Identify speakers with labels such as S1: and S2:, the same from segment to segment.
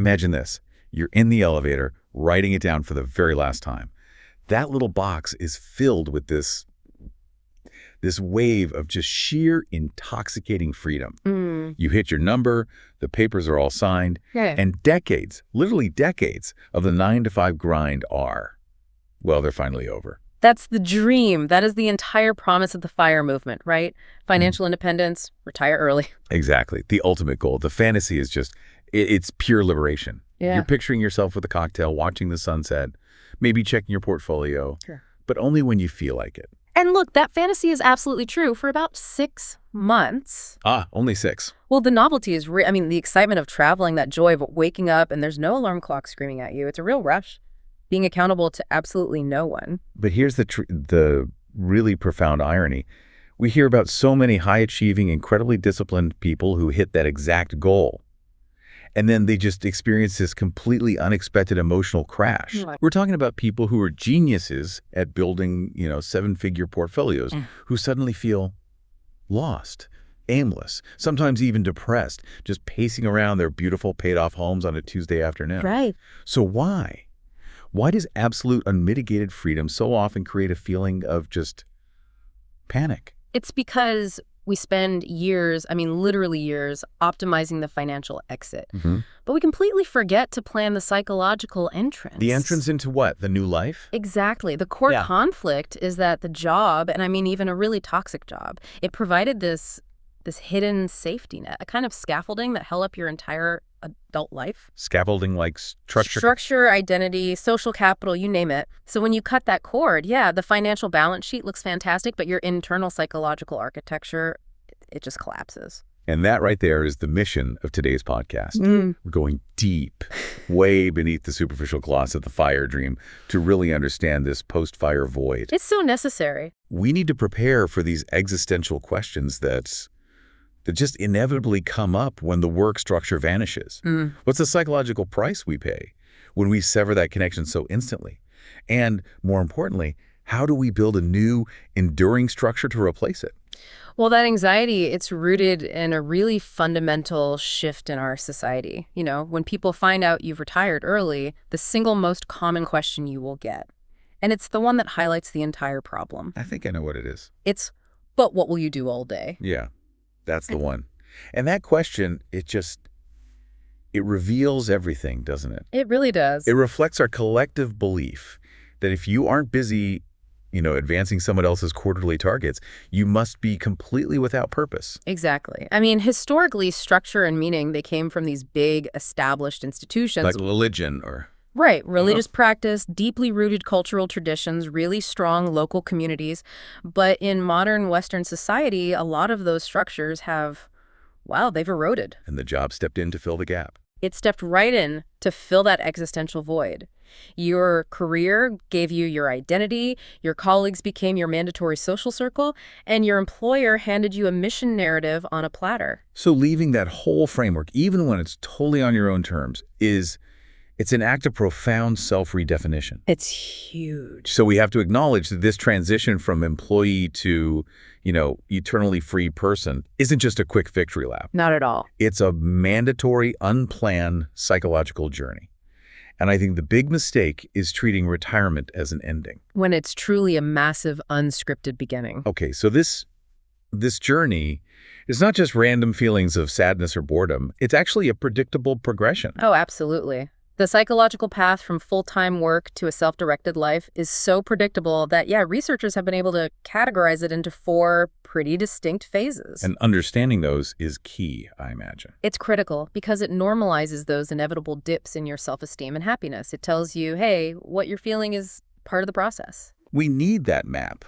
S1: Imagine this. You're in the elevator, writing it down for the very last time. That little box is filled with this wave of just sheer intoxicating freedom. You hit your number, the papers are all signed, and decades, literally decades, of the 9-to-5 grind are, well, they're finally over.
S2: That's the dream. That is the entire promise of the FIRE movement, right? Financial independence, retire early.
S1: Exactly. The ultimate goal. The fantasy is just, it's pure liberation.
S2: Yeah.
S1: You're picturing yourself with a cocktail, watching the sunset, maybe checking your portfolio, but only when you feel like it.
S2: And look, that fantasy is absolutely true for about 6 months.
S1: Only 6.
S2: Well, the novelty is the excitement of traveling, that joy of waking up and there's no alarm clock screaming at you. It's a real rush, being accountable to absolutely no one.
S1: But here's the really profound irony. We hear about so many high-achieving, incredibly disciplined people who hit that exact goal. And then they just experience this completely unexpected emotional crash. We're talking about people who are geniuses at building, 7-figure portfolios, who suddenly feel lost, aimless, sometimes even depressed, just pacing around their beautiful paid-off homes on a Tuesday afternoon.
S2: Right.
S1: So why? Why does absolute unmitigated freedom so often create a feeling of just panic?
S2: It's because we spend years, literally years, optimizing the financial exit. But we completely forget to plan the psychological entrance.
S1: The entrance into what? The new life?
S2: Exactly. The core conflict is that the job, and even a really toxic job, it provided this hidden safety net, a kind of scaffolding that held up your entire adult life.
S1: Scaffolding like structure?
S2: Structure, identity, social capital, you name it. So when you cut that cord, the financial balance sheet looks fantastic, but your internal psychological architecture, it just collapses.
S1: And that right there is the mission of today's podcast. We're going deep, way beneath the superficial gloss of the FIRE dream to really understand this post-FIRE void.
S2: It's so necessary.
S1: We need to prepare for these existential questions that just inevitably come up when the work structure vanishes. What's the psychological price we pay when we sever that connection so instantly? And more importantly, how do we build a new, enduring structure to replace it?
S2: Well, that anxiety, it's rooted in a really fundamental shift in our society. When people find out you've retired early, the single most common question you will get, and it's the one that highlights the entire problem.
S1: I think I know what it is.
S2: It's, but what will you do all day?
S1: Yeah. That's the one. And that question, it reveals everything, doesn't it?
S2: It really does.
S1: It reflects our collective belief that if you aren't busy, advancing someone else's quarterly targets, you must be completely without purpose.
S2: Exactly. Historically, structure and meaning, they came from these big established institutions.
S1: Like religion or...
S2: Right. Religious practice, deeply rooted cultural traditions, really strong local communities. But in modern Western society, a lot of those structures they've eroded.
S1: And the job stepped in to fill the gap.
S2: It stepped right in to fill that existential void. Your career gave you your identity, your colleagues became your mandatory social circle, and your employer handed you a mission narrative on a platter.
S1: So leaving that whole framework, even when it's totally on your own terms, it's an act of profound self-redefinition.
S2: It's huge.
S1: So we have to acknowledge that this transition from employee to, eternally free person isn't just a quick victory lap.
S2: Not at all.
S1: It's a mandatory, unplanned psychological journey. And I think the big mistake is treating retirement as an ending.
S2: When it's truly a massive, unscripted beginning.
S1: Okay, so this journey is not just random feelings of sadness or boredom. It's actually a predictable progression.
S2: Oh, absolutely. The psychological path from full-time work to a self-directed life is so predictable that, researchers have been able to categorize it into 4 pretty distinct phases.
S1: And understanding those is key, I imagine.
S2: It's critical because it normalizes those inevitable dips in your self-esteem and happiness. It tells you, hey, what you're feeling is part of the process.
S1: We need that map.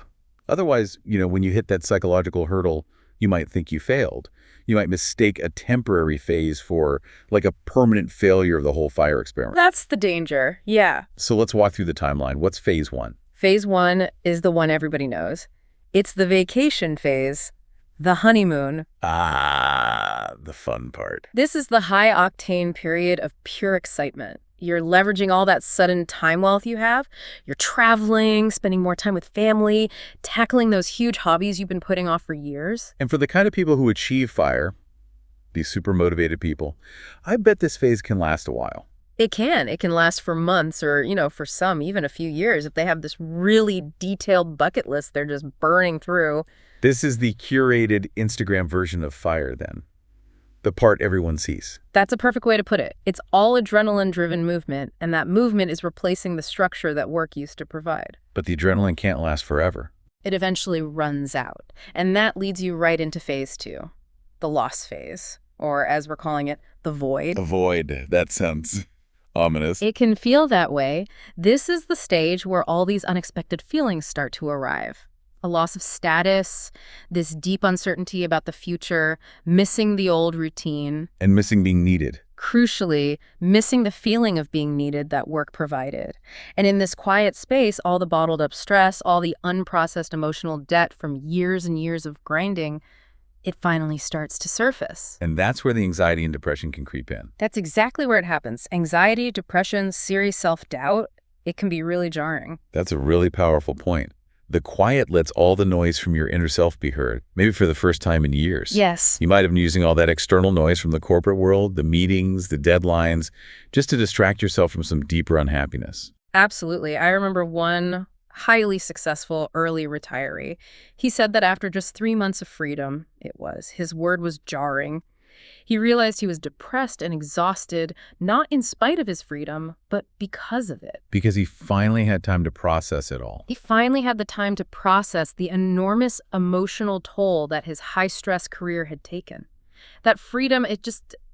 S1: Otherwise, when you hit that psychological hurdle, you might think you failed. You might mistake a temporary phase for like a permanent failure of the whole FIRE experiment.
S2: That's the danger. Yeah.
S1: So let's walk through the timeline. What's phase 1?
S2: Phase 1 is the one everybody knows. It's the vacation phase, the honeymoon.
S1: The fun part.
S2: This is the high-octane period of pure excitement. You're leveraging all that sudden time wealth you have. You're traveling, spending more time with family, tackling those huge hobbies you've been putting off for years.
S1: And for the kind of people who achieve FIRE, these super motivated people. I bet this phase can last a while.
S2: It can. It can last for months or, for some, even a few years if they have this really detailed bucket list they're just burning through.
S1: This is the curated Instagram version of FIRE, then. The part everyone sees.
S2: That's a perfect way to put it. It's all adrenaline-driven movement, and that movement is replacing the structure that work used to provide.
S1: But the adrenaline can't last forever.
S2: It eventually runs out, and that leads you right into phase 2, the loss phase, or as we're calling it, the void.
S1: The void. That sounds ominous.
S2: It can feel that way. This is the stage where all these unexpected feelings start to arrive. A loss of status, this deep uncertainty about the future, missing the old routine.
S1: And missing being needed.
S2: Crucially, missing the feeling of being needed that work provided. And in this quiet space, all the bottled up stress, all the unprocessed emotional debt from years and years of grinding, it finally starts to surface.
S1: And that's where the anxiety and depression can creep in.
S2: That's exactly where it happens. Anxiety, depression, serious self-doubt, it can be really jarring.
S1: That's a really powerful point. The quiet lets all the noise from your inner self be heard, maybe for the first time in years.
S2: Yes.
S1: You might have been using all that external noise from the corporate world, the meetings, the deadlines, just to distract yourself from some deeper unhappiness.
S2: Absolutely. I remember one highly successful early retiree. He said that after just 3 months of freedom, his word was jarring. He realized he was depressed and exhausted, not in spite of his freedom, but because of it.
S1: Because he finally had time to process it all.
S2: He finally had the time to process the enormous emotional toll that his high-stress career had taken. That freedom, it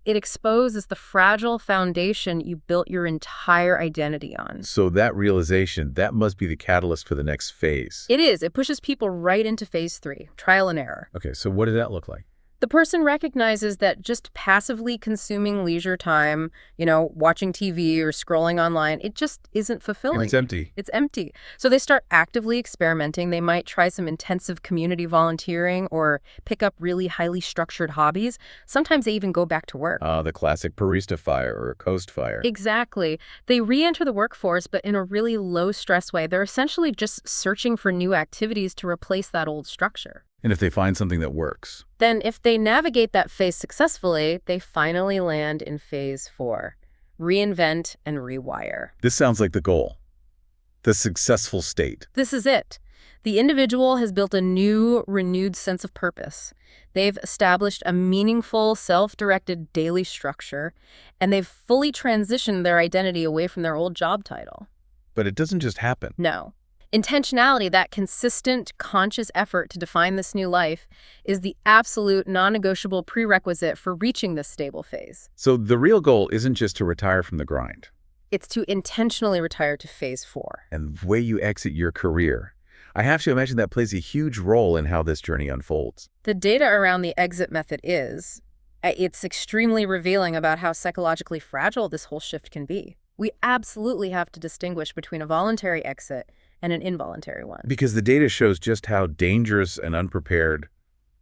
S2: exposes the fragile foundation you built your entire identity on.
S1: So that realization, that must be the catalyst for the next phase.
S2: It is. It pushes people right into phase 3, trial and error.
S1: Okay, so what did that look like?
S2: The person recognizes that just passively consuming leisure time, watching TV or scrolling online, it just isn't fulfilling.
S1: It's empty.
S2: It's empty. So they start actively experimenting. They might try some intensive community volunteering or pick up really highly structured hobbies. Sometimes they even go back to work.
S1: The classic barista fire or coast fire.
S2: Exactly. They re-enter the workforce, but in a really low-stress way. They're essentially just searching for new activities to replace that old structure.
S1: And if they find something that works?
S2: Then if they navigate that phase successfully, they finally land in phase 4, reinvent and rewire.
S1: This sounds like the goal, the successful state.
S2: This is it. The individual has built a new, renewed sense of purpose. They've established a meaningful, self-directed daily structure, and they've fully transitioned their identity away from their old job title.
S1: But it doesn't just happen.
S2: No. Intentionality, that consistent, conscious effort to define this new life, is the absolute non-negotiable prerequisite for reaching this stable phase.
S1: So the real goal isn't just to retire from the grind.
S2: It's to intentionally retire to phase 4.
S1: And the way you exit your career. I have to imagine that plays a huge role in how this journey unfolds.
S2: The data around the exit method it's extremely revealing about how psychologically fragile this whole shift can be. We absolutely have to distinguish between a voluntary exit and an involuntary one.
S1: Because the data shows just how dangerous and unprepared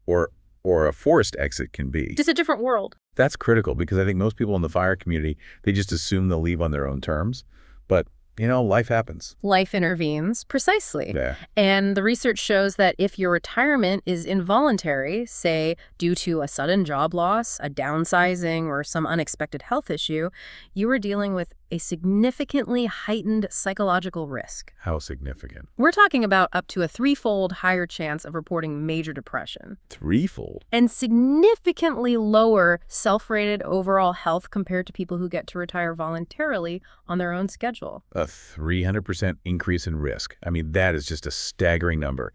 S1: or a forced exit can be.
S2: Just a different world.
S1: That's critical because I think most people in the FIRE community, they just assume they'll leave on their own terms. But, life happens.
S2: Life intervenes, precisely.
S1: Yeah.
S2: And the research shows that if your retirement is involuntary, say due to a sudden job loss, a downsizing, or some unexpected health issue, you are dealing with a significantly heightened psychological risk.
S1: How significant?
S2: We're talking about up to a 3-fold higher chance of reporting major depression.
S1: 3-fold?
S2: And significantly lower self-rated overall health compared to people who get to retire voluntarily on their own schedule.
S1: A 300% increase in risk. I mean, that is just a staggering number.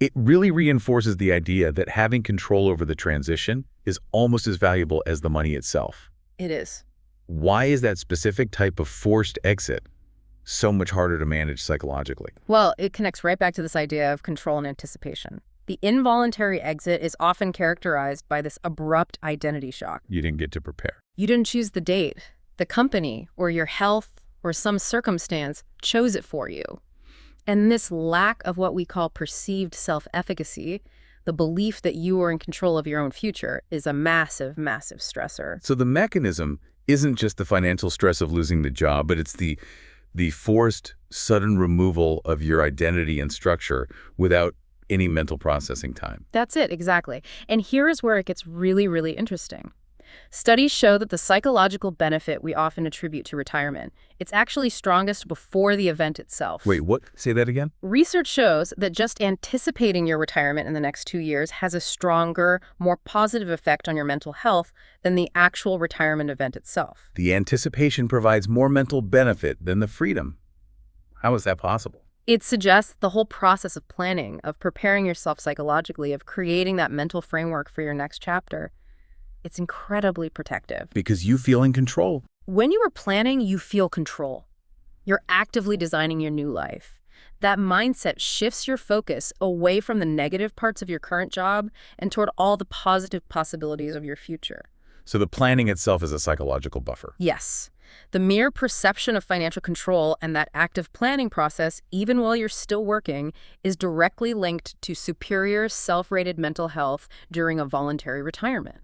S1: It really reinforces the idea that having control over the transition is almost as valuable as the money itself.
S2: It is.
S1: Why is that specific type of forced exit so much harder to manage psychologically?
S2: Well, it connects right back to this idea of control and anticipation. The involuntary exit is often characterized by this abrupt identity shock.
S1: You didn't get to prepare.
S2: You didn't choose the date. The company or your health or some circumstance chose it for you. And this lack of what we call perceived self-efficacy, the belief that you are in control of your own future, is a massive, massive stressor.
S1: So the mechanism isn't just the financial stress of losing the job, but it's the forced, sudden removal of your identity and structure without any mental processing time.
S2: That's it, exactly. And here is where it gets really, really interesting. Studies show that the psychological benefit we often attribute to retirement, it's actually strongest before the event itself.
S1: Wait, what? Say that again?
S2: Research shows that just anticipating your retirement in the next 2 years has a stronger, more positive effect on your mental health than the actual retirement event itself.
S1: The anticipation provides more mental benefit than the freedom. How is that possible?
S2: It suggests the whole process of planning, of preparing yourself psychologically, of creating that mental framework for your next chapter. It's incredibly protective.
S1: Because you feel in control.
S2: When you are planning, you feel control. You're actively designing your new life. That mindset shifts your focus away from the negative parts of your current job and toward all the positive possibilities of your future.
S1: So the planning itself is a psychological buffer.
S2: Yes. The mere perception of financial control and that active planning process, even while you're still working, is directly linked to superior self-rated mental health during a voluntary retirement.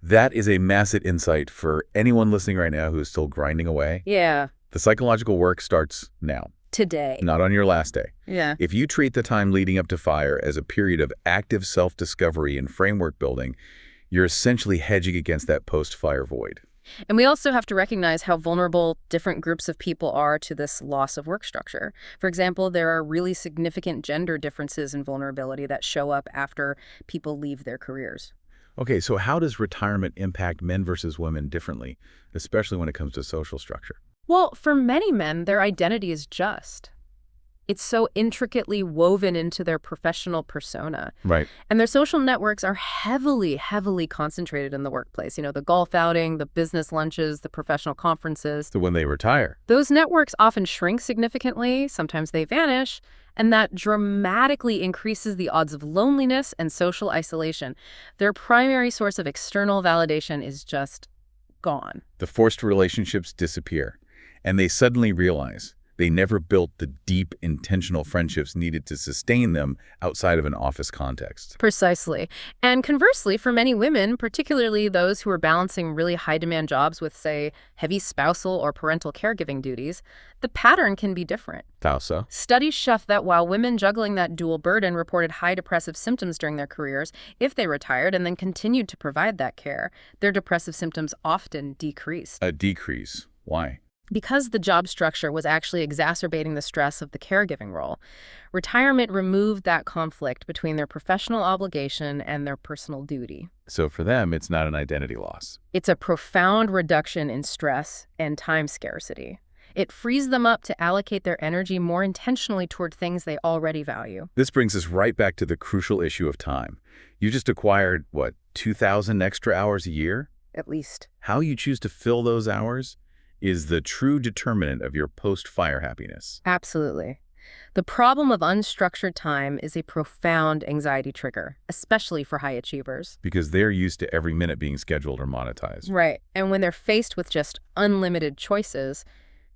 S1: That is a massive insight for anyone listening right now who is still grinding away.
S2: Yeah.
S1: The psychological work starts now.
S2: Today.
S1: Not on your last day.
S2: Yeah.
S1: If you treat the time leading up to FIRE as a period of active self-discovery and framework building, you're essentially hedging against that post-FIRE void.
S2: And we also have to recognize how vulnerable different groups of people are to this loss of work structure. For example, there are really significant gender differences in vulnerability that show up after people leave their careers.
S1: Okay, so how does retirement impact men versus women differently, especially when it comes to social structure?
S2: Well, for many men, their identity is just. It's so intricately woven into their professional persona.
S1: Right.
S2: And their social networks are heavily, heavily concentrated in the workplace. You know, the golf outing, the business lunches, the professional conferences.
S1: So when they retire,
S2: Those networks often shrink significantly, sometimes they vanish, and that dramatically increases the odds of loneliness and social isolation. Their primary source of external validation is just gone.
S1: the forced relationships disappear, and they suddenly realize they never built the deep, intentional friendships needed to sustain them outside of an office context.
S2: Precisely. And conversely, for many women, particularly those who are balancing really high-demand jobs with, say, heavy spousal or parental caregiving duties, the pattern can be different.
S1: How so?
S2: Studies show that while women juggling that dual burden reported high depressive symptoms during their careers, if they retired and then continued to provide that care, their depressive symptoms often decreased.
S1: A decrease. Why?
S2: Because the job structure was actually exacerbating the stress of the caregiving role, retirement removed that conflict between their professional obligation and their personal duty.
S1: So for them, it's not an identity loss.
S2: It's a profound reduction in stress and time scarcity. It frees them up to allocate their energy more intentionally toward things they already value.
S1: This brings us right back to the crucial issue of time. You just acquired, 2,000 extra hours a year?
S2: At least.
S1: How you choose to fill those hours is the true determinant of your post-FIRE happiness.
S2: Absolutely. The problem of unstructured time is a profound anxiety trigger, especially for high achievers.
S1: Because they're used to every minute being scheduled or monetized.
S2: Right. And when they're faced with just unlimited choices,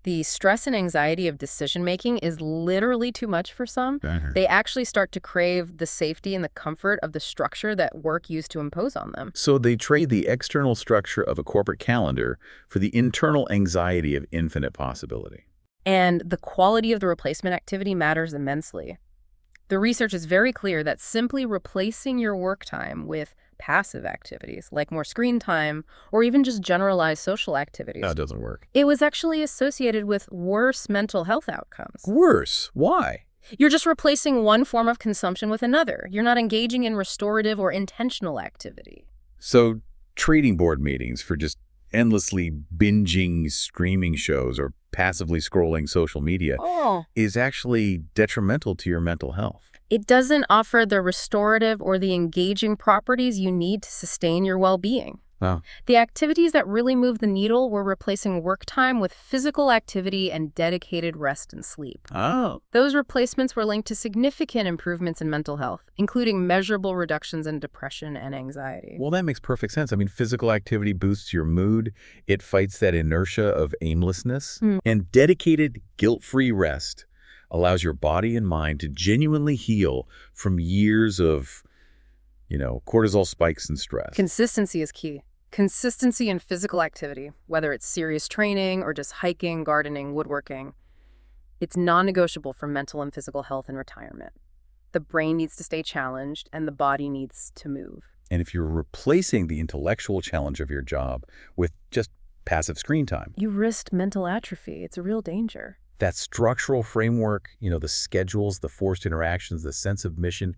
S2: the stress and anxiety of decision-making is literally too much for some. They actually start to crave the safety and the comfort of the structure that work used to impose on them.
S1: So they trade the external structure of a corporate calendar for the internal anxiety of infinite possibility.
S2: And the quality of the replacement activity matters immensely. The research is very clear that simply replacing your work time with passive activities, like more screen time, or even just generalized social activities,
S1: That doesn't work.
S2: it was actually associated with worse mental health outcomes.
S1: Worse. Why?
S2: You're just replacing one form of consumption with another. You're not engaging in restorative or intentional activity.
S1: So trading board meetings for just endlessly binging streaming shows or passively scrolling social media is actually detrimental to your mental health.
S2: It doesn't offer the restorative or the engaging properties you need to sustain your well-being.
S1: Oh.
S2: The activities that really move the needle were replacing work time with physical activity and dedicated rest and sleep.
S1: Oh.
S2: Those replacements were linked to significant improvements in mental health, including measurable reductions in depression and anxiety.
S1: Well, that makes perfect sense. I mean, physical activity boosts your mood. It fights that inertia of aimlessness. And dedicated, guilt-free rest allows your body and mind to genuinely heal from years of, cortisol spikes and stress.
S2: Consistency is key. Consistency in physical activity, whether it's serious training or just hiking, gardening, woodworking. It's non-negotiable for mental and physical health in retirement. The brain needs to stay challenged and the body needs to move.
S1: And if you're replacing the intellectual challenge of your job with just passive screen time,
S2: You risked mental atrophy. It's a real danger.
S1: that structural framework, the schedules, the forced interactions, the sense of mission,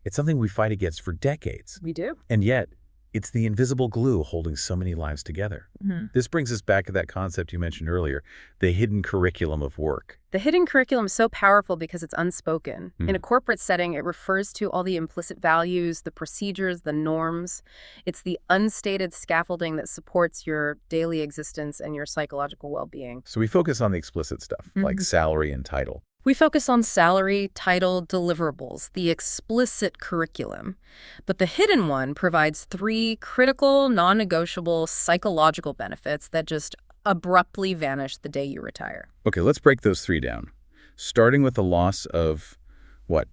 S1: it's something we fight against for decades.
S2: We do.
S1: And yet, it's the invisible glue holding so many lives together. This brings us back to that concept you mentioned earlier, the hidden curriculum of work.
S2: The hidden curriculum is so powerful because it's unspoken. In a corporate setting, it refers to all the implicit values, the procedures, the norms. It's the unstated scaffolding that supports your daily existence and your psychological well-being.
S1: So we focus on the explicit stuff, like salary and title.
S2: We focus on salary, title, deliverables, the explicit curriculum. But the hidden one provides 3 critical, non-negotiable psychological benefits that just abruptly vanish the day you retire.
S1: Okay, let's break those 3 down. Starting with the loss of,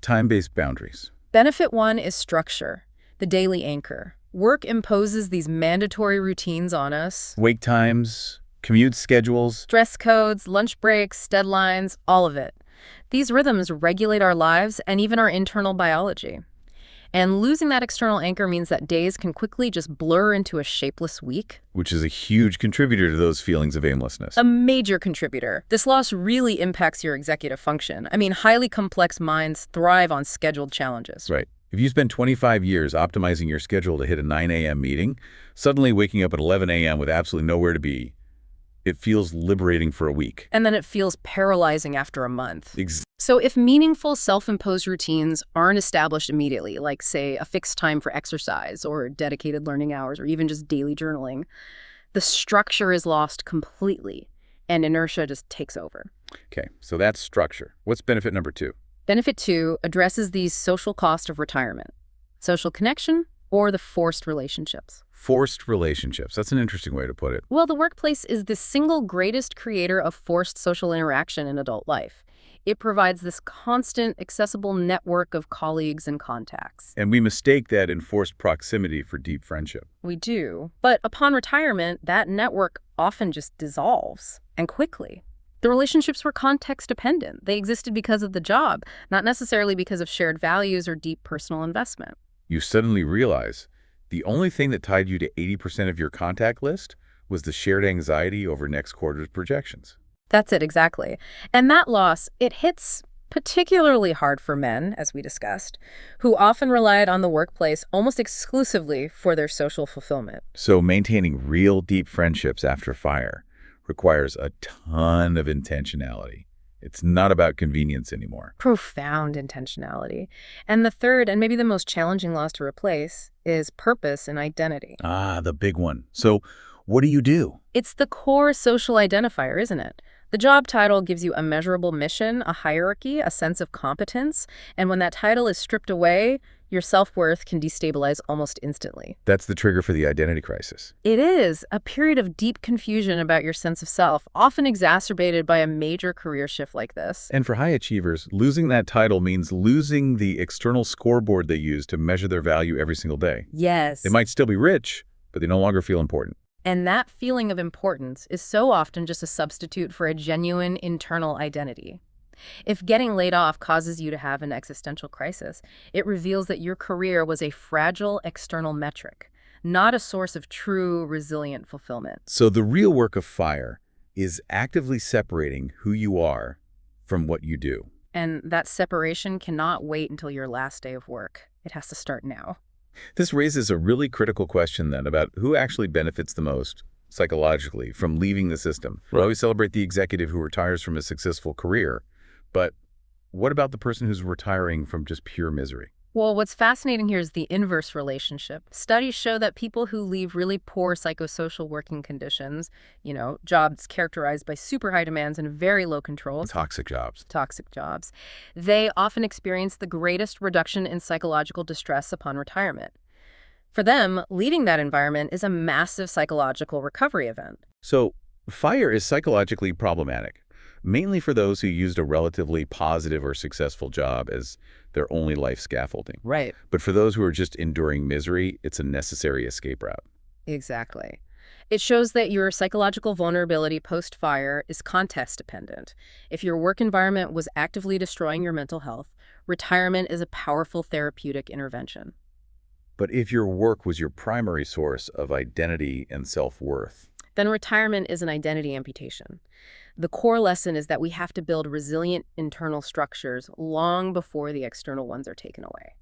S1: time-based boundaries.
S2: Benefit 1 is structure, the daily anchor. Work imposes these mandatory routines on us.
S1: Wake times, commute schedules.
S2: Dress codes, lunch breaks, deadlines, all of it. These rhythms regulate our lives and even our internal biology. And losing that external anchor means that days can quickly just blur into a shapeless week.
S1: Which is a huge contributor to those feelings of aimlessness.
S2: A major contributor. This loss really impacts your executive function. I mean, highly complex minds thrive on scheduled challenges.
S1: Right. If you spend 25 years optimizing your schedule to hit a 9 a.m. meeting, suddenly waking up at 11 a.m. with absolutely nowhere to be, it feels liberating for a week.
S2: And then it feels paralyzing after a month.
S1: Exactly.
S2: So if meaningful self-imposed routines aren't established immediately, like, say, a fixed time for exercise or dedicated learning hours or even just daily journaling, the structure is lost completely and inertia just takes over.
S1: Okay, so that's structure. What's benefit number 2?
S2: Benefit 2 addresses the social cost of retirement, social connection, or the forced relationships.
S1: Forced relationships. That's an interesting way to put it.
S2: Well, the workplace is the single greatest creator of forced social interaction in adult life. It provides this constant, accessible network of colleagues and contacts.
S1: And we mistake that enforced proximity for deep friendship.
S2: We do. But upon retirement, that network often just dissolves, and quickly. The relationships were context-dependent. They existed because of the job, not necessarily because of shared values or deep personal investment.
S1: You suddenly realize the only thing that tied you to 80% of your contact list was the shared anxiety over next quarter's projections.
S2: That's it, exactly. And that loss, it hits particularly hard for men, as we discussed, who often relied on the workplace almost exclusively for their social fulfillment.
S1: So maintaining real deep friendships after fire requires a ton of intentionality. It's not about convenience anymore.
S2: Profound intentionality. And the third, and maybe the most challenging loss to replace, is purpose and identity.
S1: Ah, the big one. So what do you do?
S2: It's the core social identifier, isn't it? The job title gives you a measurable mission, a hierarchy, a sense of competence, and when that title is stripped away, your self-worth can destabilize almost instantly.
S1: That's the trigger for the identity crisis.
S2: It is a period of deep confusion about your sense of self, often exacerbated by a major career shift like this.
S1: And for high achievers, losing that title means losing the external scoreboard they use to measure their value every single day.
S2: Yes.
S1: They might still be rich, but they no longer feel important.
S2: And that feeling of importance is so often just a substitute for a genuine internal identity. If getting laid off causes you to have an existential crisis, it reveals that your career was a fragile external metric, not a source of true, resilient fulfillment.
S1: So the real work of FIRE is actively separating who you are from what you do.
S2: And that separation cannot wait until your last day of work. It has to start now.
S1: This raises a really critical question then about who actually benefits the most psychologically from leaving the system. We always celebrate the executive who retires from a successful career, but what about the person who's retiring from just pure misery?
S2: Well, what's fascinating here is the inverse relationship. Studies show that people who leave really poor psychosocial working conditions, jobs characterized by super high demands and very low controls,
S1: Toxic jobs.
S2: They often experience the greatest reduction in psychological distress upon retirement. For them, leaving that environment is a massive psychological recovery event.
S1: So FIRE is psychologically problematic, mainly for those who used a relatively positive or successful job as their only life scaffolding.
S2: Right.
S1: But for those who are just enduring misery, it's a necessary escape route.
S2: Exactly. It shows that your psychological vulnerability post-fire is context-dependent. If your work environment was actively destroying your mental health, retirement is a powerful therapeutic intervention.
S1: But if your work was your primary source of identity and self-worth?
S2: Then retirement is an identity amputation. The core lesson is that we have to build resilient internal structures long before the external ones are taken away.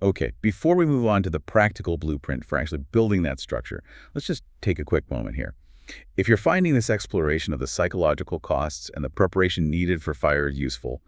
S1: Okay, before we move on to the practical blueprint for actually building that structure, let's just take a quick moment here. If you're finding this exploration of the psychological costs and the preparation needed for fire useful,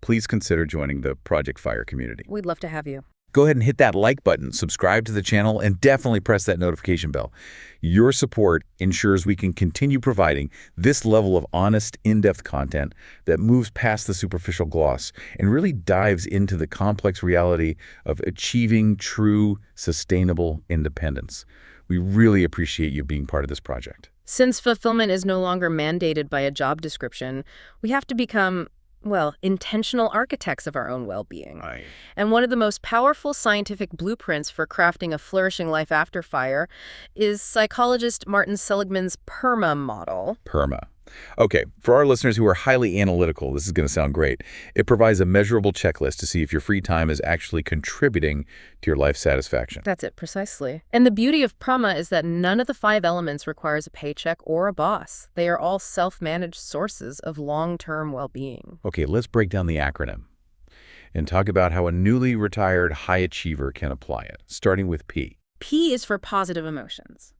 S1: please consider joining the Project Fire community.
S2: We'd love to have you.
S1: Go ahead and hit that like button, subscribe to the channel, and definitely press that notification bell. Your support ensures we can continue providing this level of honest, in-depth content that moves past the superficial gloss and really dives into the complex reality of achieving true, sustainable independence. We really appreciate you being part of this project.
S2: Since fulfillment is no longer mandated by a job description, we have to become, well, intentional architects of our own well-being.
S1: Right.
S2: And one of the most powerful scientific blueprints for crafting a flourishing life after fire is psychologist Martin Seligman's PERMA model.
S1: PERMA. Okay, for our listeners who are highly analytical, this is going to sound great. It provides a measurable checklist to see if your free time is actually contributing to your life satisfaction.
S2: That's it, precisely. And the beauty of PERMA is that none of the 5 elements requires a paycheck or a boss. They are all self-managed sources of long-term well-being.
S1: Okay, let's break down the acronym and talk about how a newly retired high achiever can apply it, starting with P.
S2: P is for positive emotions.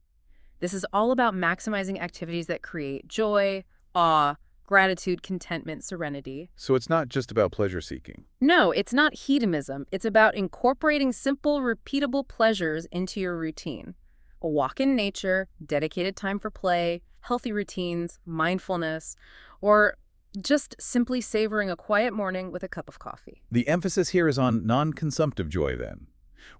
S2: This is all about maximizing activities that create joy, awe, gratitude, contentment, serenity.
S1: So it's not just about pleasure seeking.
S2: No, it's not hedonism. It's about incorporating simple, repeatable pleasures into your routine. A walk in nature, dedicated time for play, healthy routines, mindfulness, or just simply savoring a quiet morning with a cup of coffee.
S1: The emphasis here is on non-consumptive joy then.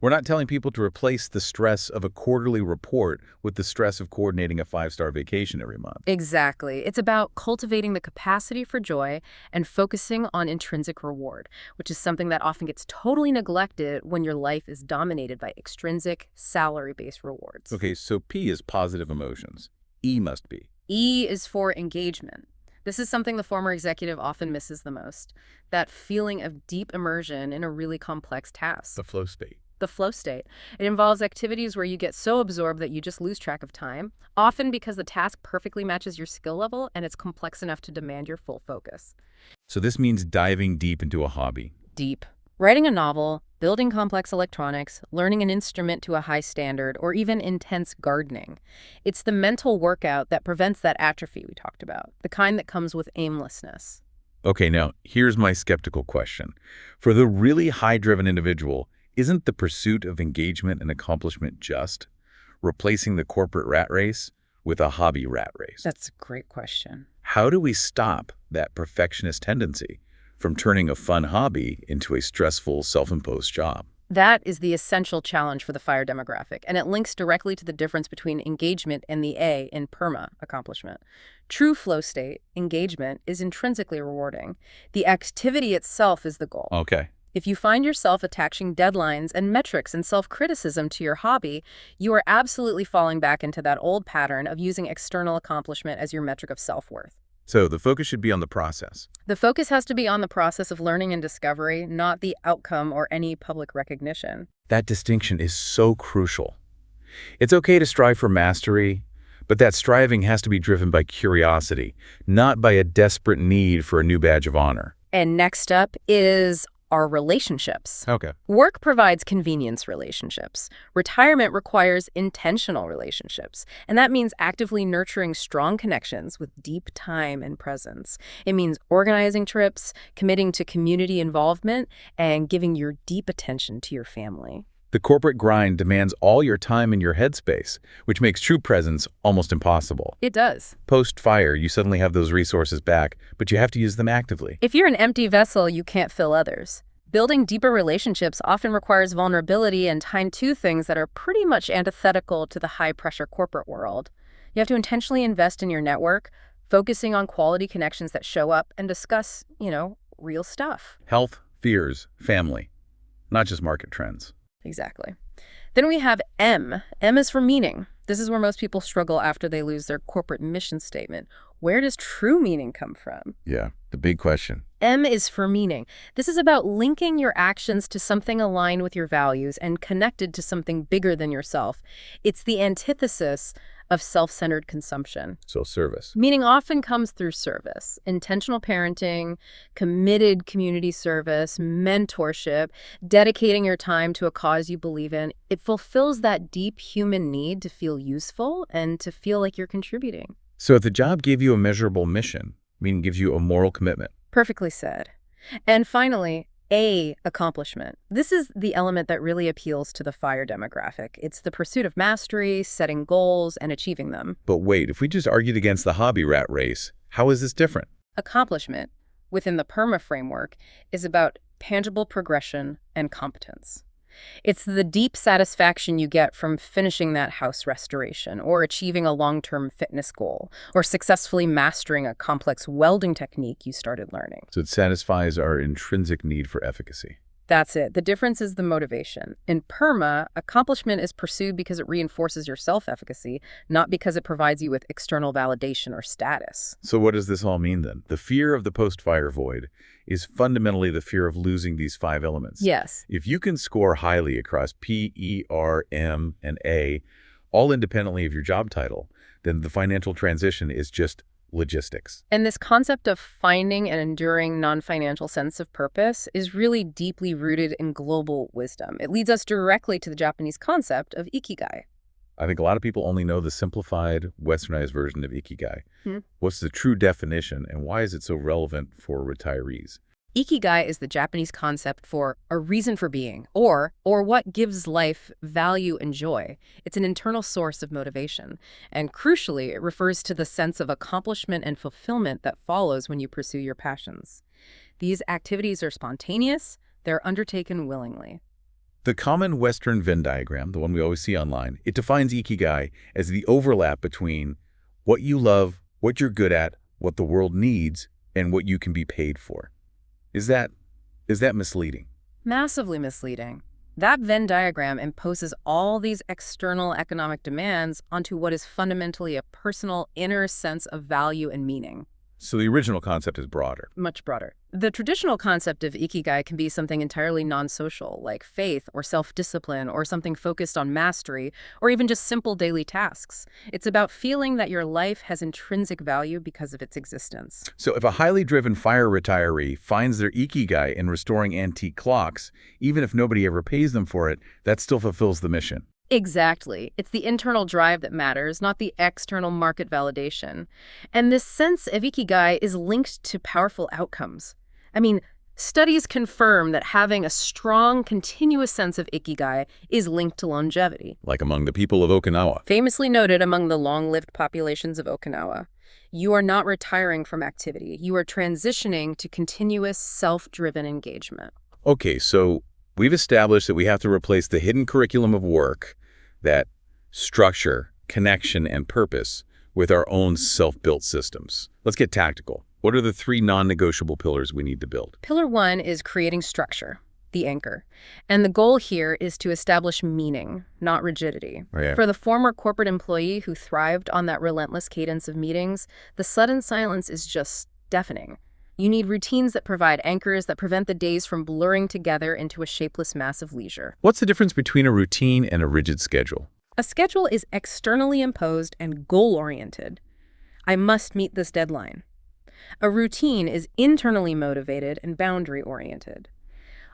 S1: We're not telling people to replace the stress of a quarterly report with the stress of coordinating a 5-star vacation every month.
S2: Exactly. It's about cultivating the capacity for joy and focusing on intrinsic reward, which is something that often gets totally neglected when your life is dominated by extrinsic, salary-based rewards.
S1: Okay, so P is positive emotions. E must be.
S2: E is for engagement. This is something the former executive often misses the most, that feeling of deep immersion in a really complex task.
S1: The flow state.
S2: The flow state. It involves activities where you get so absorbed that you just lose track of time, often because the task perfectly matches your skill level and it's complex enough to demand your full focus.
S1: So this means diving deep into a hobby.
S2: Deep. Writing a novel, building complex electronics, learning an instrument to a high standard, or even intense gardening. It's the mental workout that prevents that atrophy we talked about, the kind that comes with aimlessness.
S1: Okay, now here's my skeptical question. For the really high-driven individual, isn't the pursuit of engagement and accomplishment just replacing the corporate rat race with a hobby rat race?
S2: That's a great question.
S1: How do we stop that perfectionist tendency from turning a fun hobby into a stressful, self-imposed job?
S2: That is the essential challenge for the FIRE demographic, and it links directly to the difference between engagement and the A in PERMA, accomplishment. True flow state, engagement, is intrinsically rewarding. The activity itself is the goal.
S1: Okay.
S2: If you find yourself attaching deadlines and metrics and self-criticism to your hobby, you are absolutely falling back into that old pattern of using external accomplishment as your metric of self-worth.
S1: So the focus should be on the process.
S2: The focus has to be on the process of learning and discovery, not the outcome or any public recognition.
S1: That distinction is so crucial. It's okay to strive for mastery, but that striving has to be driven by curiosity, not by a desperate need for a new badge of honor.
S2: And next up is our relationships.
S1: Okay.
S2: Work provides convenience relationships. Retirement requires intentional relationships. And that means actively nurturing strong connections with deep time and presence. It means organizing trips, committing to community involvement, and giving your deep attention to your family.
S1: The corporate grind demands all your time and your headspace, which makes true presence almost impossible.
S2: It does.
S1: Post-fire, you suddenly have those resources back, but you have to use them actively.
S2: If you're an empty vessel, you can't fill others. Building deeper relationships often requires vulnerability and time to things that are pretty much antithetical to the high-pressure corporate world. You have to intentionally invest in your network, focusing on quality connections that show up and discuss, real stuff.
S1: Health, fears, family, not just market trends.
S2: Exactly. Then we have M. M is for meaning. This is where most people struggle after they lose their corporate mission statement. Where does true meaning come from?
S1: Yeah, the big question.
S2: M is for meaning. This is about linking your actions to something aligned with your values and connected to something bigger than yourself. It's the antithesis of self-centered consumption.
S1: So service.
S2: Meaning often comes through service, intentional parenting, committed community service, mentorship, dedicating your time to a cause you believe in. It fulfills that deep human need to feel useful and to feel like you're contributing.
S1: So if the job gave you a measurable mission, meaning gives you a moral commitment.
S2: Perfectly said. And finally, A, accomplishment. This is the element that really appeals to the FIRE demographic. It's the pursuit of mastery, setting goals, and achieving them.
S1: But wait, if we just argued against the hobby rat race, how is this different?
S2: Accomplishment, within the PERMA framework, is about tangible progression and competence. It's the deep satisfaction you get from finishing that house restoration, or achieving a long-term fitness goal, or successfully mastering a complex welding technique you started learning.
S1: So it satisfies our intrinsic need for efficacy.
S2: That's it. The difference is the motivation. In PERMA, accomplishment is pursued because it reinforces your self-efficacy, not because it provides you with external validation or status.
S1: So what does this all mean then? The fear of the post-fire void is fundamentally the fear of losing these 5 elements.
S2: Yes.
S1: If you can score highly across P, E, R, M, and A, all independently of your job title, then the financial transition is just logistics.
S2: And this concept of finding an enduring non-financial sense of purpose is really deeply rooted in global wisdom. It leads us directly to the Japanese concept of ikigai.
S1: I think a lot of people only know the simplified, westernized version of ikigai.
S2: Hmm.
S1: What's the true definition, and why is it so relevant for retirees?
S2: Ikigai is the Japanese concept for a reason for being, or what gives life value and joy. It's an internal source of motivation. And crucially, it refers to the sense of accomplishment and fulfillment that follows when you pursue your passions. These activities are spontaneous, they're undertaken willingly.
S1: The common Western Venn diagram, the one we always see online, it defines ikigai as the overlap between what you love, what you're good at, what the world needs, and what you can be paid for. Is that misleading?
S2: Massively misleading. That Venn diagram imposes all these external economic demands onto what is fundamentally a personal inner sense of value and meaning.
S1: So the original concept is broader.
S2: Much broader. The traditional concept of ikigai can be something entirely non-social, like faith or self-discipline, or something focused on mastery, or even just simple daily tasks. It's about feeling that your life has intrinsic value because of its existence.
S1: So if a highly driven fire retiree finds their ikigai in restoring antique clocks, even if nobody ever pays them for it, that still fulfills the mission.
S2: Exactly. It's the internal drive that matters, not the external market validation. And this sense of ikigai is linked to powerful outcomes. I mean, studies confirm that having a strong, continuous sense of ikigai is linked to longevity.
S1: Like among the people of Okinawa.
S2: Famously noted among the long-lived populations of Okinawa. You are not retiring from activity. You are transitioning to continuous, self-driven engagement.
S1: Okay, so we've established that we have to replace the hidden curriculum of work, that structure, connection, and purpose, with our own self-built systems. Let's get tactical. What are the 3 non-negotiable pillars we need to build?
S2: Pillar 1 is creating structure, the anchor. And the goal here is to establish meaning, not rigidity.
S1: Yeah.
S2: For the former corporate employee who thrived on that relentless cadence of meetings, the sudden silence is just deafening. You need routines that provide anchors that prevent the days from blurring together into a shapeless mass of leisure.
S1: What's the difference between a routine and a rigid schedule?
S2: A schedule is externally imposed and goal-oriented. I must meet this deadline. A routine is internally motivated and boundary-oriented.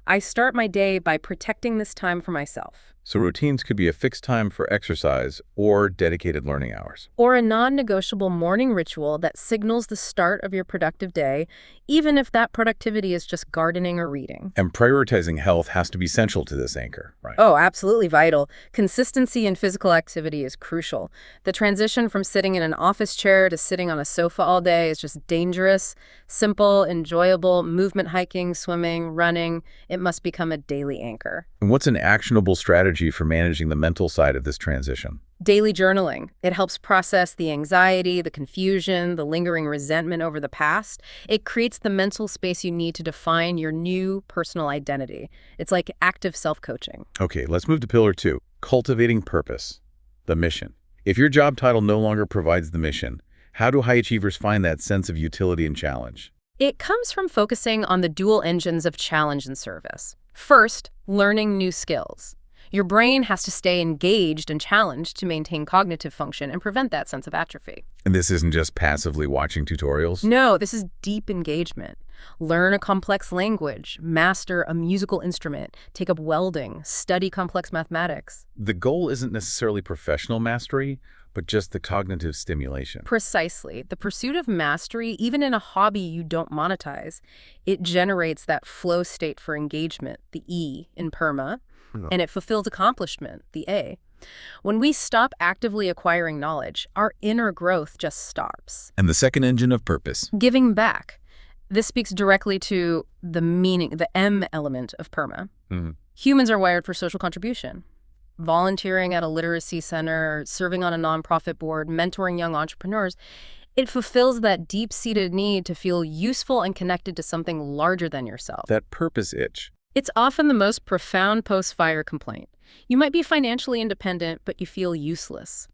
S2: I start my day by protecting this time for myself.
S1: So routines could be a fixed time for exercise or dedicated learning hours.
S2: Or a non-negotiable morning ritual that signals the start of your productive day, even if that productivity is just gardening or reading.
S1: And prioritizing health has to be central to this anchor, right?
S2: Oh, absolutely vital. Consistency in physical activity is crucial. The transition from sitting in an office chair to sitting on a sofa all day is just dangerous. Simple, enjoyable, movement, hiking, swimming, running, it must become a daily anchor.
S1: And what's an actionable strategy for managing the mental side of this transition?
S2: Daily journaling. It helps process the anxiety, the confusion, the lingering resentment over the past. It creates the mental space you need to define your new personal identity. It's like active self-coaching.
S1: Okay, let's move to pillar 2, cultivating purpose, the mission. If your job title no longer provides the mission, how do high achievers find that sense of utility and challenge?
S2: It comes from focusing on the dual engines of challenge and service. First, learning new skills. Your brain has to stay engaged and challenged to maintain cognitive function and prevent that sense of atrophy.
S1: And this isn't just passively watching tutorials?
S2: No, this is deep engagement. Learn a complex language, master a musical instrument, take up welding, study complex mathematics.
S1: The goal isn't necessarily professional mastery, but just the cognitive stimulation.
S2: Precisely. The pursuit of mastery, even in a hobby you don't monetize, it generates that flow state for engagement, the E in PERMA, and it fulfills accomplishment, the A. When we stop actively acquiring knowledge, our inner growth just stops.
S1: And the second engine of purpose.
S2: Giving back. This speaks directly to the meaning, the M element of PERMA. Humans are wired for social contribution. Volunteering at a literacy center, serving on a nonprofit board, mentoring young entrepreneurs, it fulfills that deep-seated need to feel useful and connected to something larger than yourself.
S1: That purpose itch.
S2: It's often the most profound post-fire complaint. You might be financially independent, but you feel useless.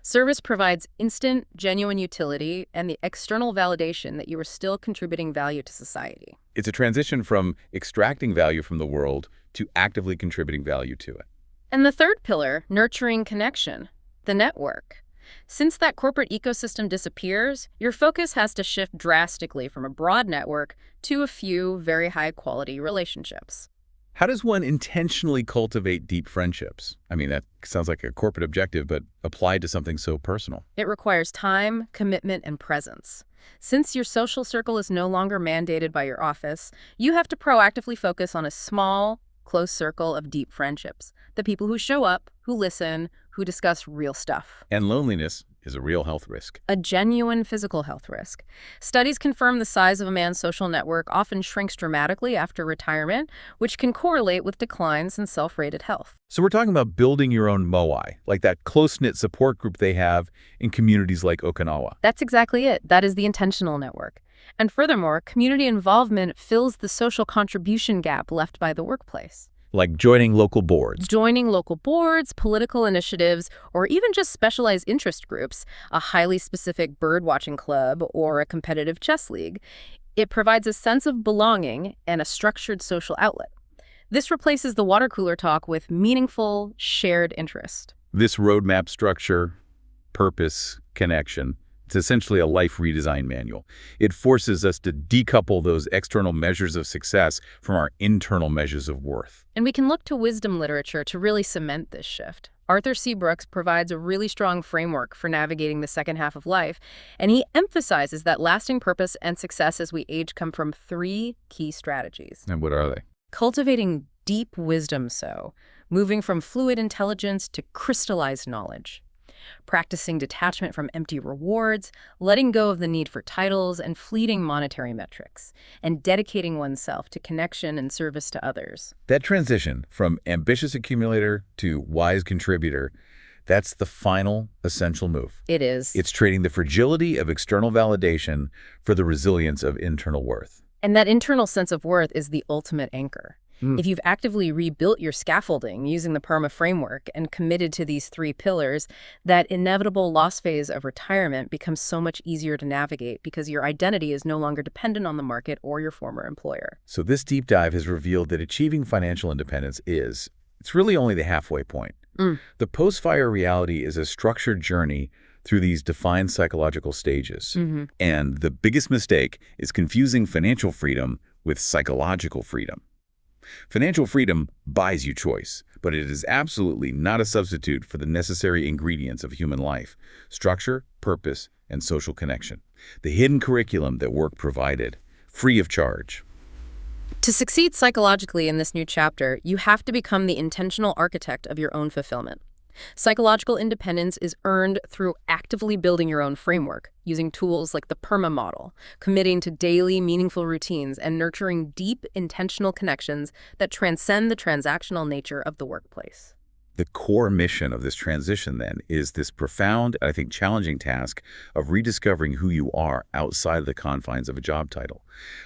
S2: Service provides instant, genuine utility and the external validation that you are still contributing value to society.
S1: It's a transition from extracting value from the world to actively contributing value to it.
S2: And the third pillar, nurturing connection, the network. Since that corporate ecosystem disappears, your focus has to shift drastically from a broad network to a few very high-quality relationships.
S1: How does one intentionally cultivate deep friendships? I mean, that sounds like a corporate objective, but applied to something so personal.
S2: It requires time, commitment, and presence. Since your social circle is no longer mandated by your office, you have to proactively focus on a small, close circle of deep friendships. The people who show up, who listen, who discuss real stuff.
S1: And loneliness is a real health risk.
S2: A genuine physical health risk. Studies confirm the size of a man's social network often shrinks dramatically after retirement, which can correlate with declines in self-rated health.
S1: So we're talking about building your own moai, like that close-knit support group they have in communities like Okinawa.
S2: That's exactly it. That is the intentional network. And furthermore, community involvement fills the social contribution gap left by the workplace.
S1: Like joining local boards.
S2: Joining local boards, political initiatives, or even just specialized interest groups, a highly specific bird-watching club or a competitive chess league. It provides a sense of belonging and a structured social outlet. This replaces the water cooler talk with meaningful, shared interest.
S1: This roadmap structure, purpose, connection, it's essentially a life redesign manual. It forces us to decouple those external measures of success from our internal measures of worth.
S2: And we can look to wisdom literature to really cement this shift. Arthur C. Brooks provides a really strong framework for navigating the second half of life, and he emphasizes that lasting purpose and success as we age come from 3 key strategies.
S1: And what are they?
S2: Cultivating deep wisdom, moving from fluid intelligence to crystallized knowledge. Practicing detachment from empty rewards, letting go of the need for titles and fleeting monetary metrics, and dedicating oneself to connection and service to others.
S1: That transition from ambitious accumulator to wise contributor, that's the final essential move.
S2: It is.
S1: It's trading the fragility of external validation for the resilience of internal worth.
S2: And that internal sense of worth is the ultimate anchor. If you've actively rebuilt your scaffolding using the PERMA framework and committed to these 3 pillars, that inevitable loss phase of retirement becomes so much easier to navigate because your identity is no longer dependent on the market or your former employer.
S1: So this deep dive has revealed that achieving financial independence it's really only the halfway point. The post-fire reality is a structured journey through these defined psychological stages. And the biggest mistake is confusing financial freedom with psychological freedom. Financial freedom buys you choice, but it is absolutely not a substitute for the necessary ingredients of human life: structure, purpose, and social connection. The hidden curriculum that work provided, free of charge.
S2: To succeed psychologically in this new chapter, you have to become the intentional architect of your own fulfillment. Psychological independence is earned through actively building your own framework, using tools like the PERMA model, committing to daily, meaningful routines, and nurturing deep, intentional connections that transcend the transactional nature of the workplace.
S1: The core mission of this transition, then, is this profound, I think, challenging task of rediscovering who you are outside of the confines of a job title,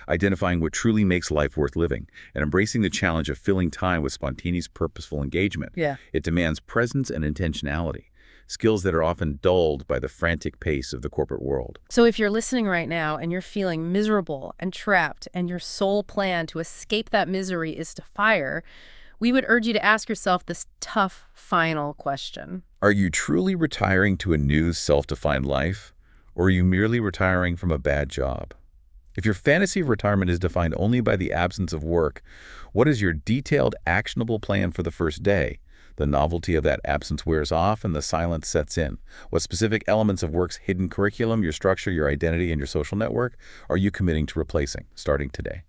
S1: identifying what truly makes life worth living, and embracing the challenge of filling time with spontaneous, purposeful engagement.
S2: Yeah.
S1: It demands presence and intentionality. skills that are often dulled by the frantic pace of the corporate world.
S2: So if you're listening right now and you're feeling miserable and trapped and your sole plan to escape that misery is to fire, we would urge you to ask yourself this tough final question.
S1: Are you truly retiring to a new self-defined life, or are you merely retiring from a bad job? If your fantasy of retirement is defined only by the absence of work, what is your detailed, actionable plan for the first day? The novelty of that absence wears off and the silence sets in. What specific elements of work's hidden curriculum, your structure, your identity, and your social network are you committing to replacing starting today?